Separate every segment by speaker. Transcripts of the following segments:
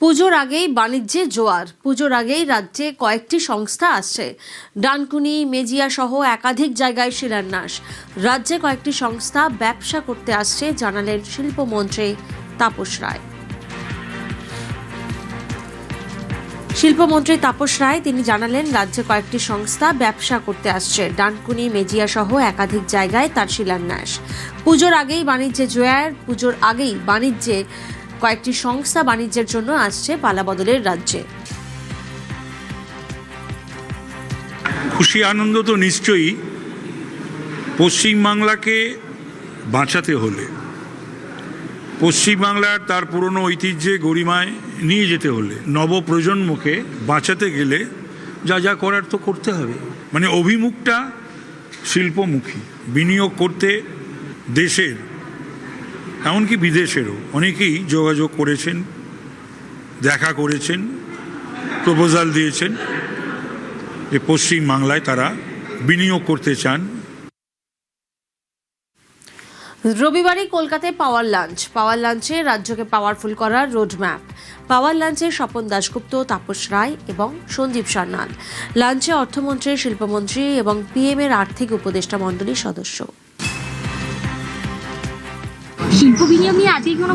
Speaker 1: পুজোর আগেই বাণিজ্যে জোয়ার। পুজোর আগেই রাজ্যে কয়েকটি সংস্থা আসছে। ডানকুনি, মেজিয়া সহ একাধিক জায়গায় শিলান্যাস। রাজ্যে কয়েকটি সংস্থা ব্যবসা করতে আসছে জানালেন শিল্পমন্ত্রী তাপস রায়। শিল্পমন্ত্রী তাপস রায় তিনি জানালেন, রাজ্যে কয়েকটি সংস্থা ব্যবসা করতে আসছে। ডানকুনি, মেজিয়া সহ একাধিক জায়গায় তার শিলান্যাস। পুজোর আগেই বাণিজ্যে জোয়ার। পুজোর আগেই বাণিজ্যে কয়েকটি সংস্থা বাণিজ্যের জন্য আসছে পালাবদলের রাজ্যে।
Speaker 2: খুশি আনন্দ তো নিশ্চয়ই। পশ্চিমবাংলাকে বাঁচাতে হলে, পশ্চিমবাংলার তার পুরনো ঐতিহ্যে গরিমায় নিয়ে যেতে হলে, নবপ্রজন্মকে বাঁচাতে গেলে যা যা করার তো করতে হবে। মানে অভিমুখটা শিল্পমুখী, বিনিয়োগ করতে দেশের এমনকি বিদেশেরও অনেকেই যোগাযোগ করেছেন, দেখা করেছেন, প্রপোজাল দিয়েছেন যে পশ্চিমবাংলায় তারা বিনিয়োগ করতে চান।
Speaker 1: রবিবারই কলকাতায় পাওয়ার লাঞ্চে রাজ্যকে পাওয়ারফুল করার রোডম্যাপ। পাওয়ার লাঞ্চে স্বপন দাশগুপ্ত, তাপস রায় এবং সঞ্জীব সান্যাল। লাঞ্চে অর্থমন্ত্রী, শিল্পমন্ত্রী এবং পিএম এর আর্থিক উপদেষ্টা মণ্ডলীর সদস্য।
Speaker 3: শিল্প বিনিয়োগ নিয়ে আজকে কোনো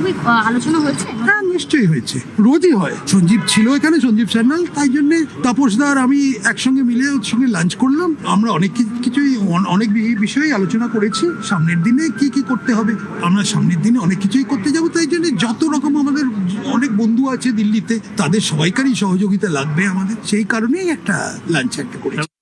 Speaker 3: আলোচনা হয়েছে?
Speaker 4: হ্যাঁ, নিশ্চয়ই হয়েছে, রোজই হয়। সঞ্জীব ছিল এখানে, সঞ্জীব সান্যাল, তাই জন্য তাপসদার আমি একসঙ্গে মিলে ওর সঙ্গে লাঞ্চ করলাম। আমরা অনেক বিষয়ে আলোচনা করেছি। সামনের দিনে কি কি করতে হবে, আমরা সামনের দিনে অনেক কিছুই করতে যাবো। তাই জন্য যত রকম আমাদের অনেক বন্ধু আছে দিল্লিতে, তাদের সবাইকারই সহযোগিতা লাগবে আমাদের, সেই কারণেই একটা লাঞ্চ একটা করেছি।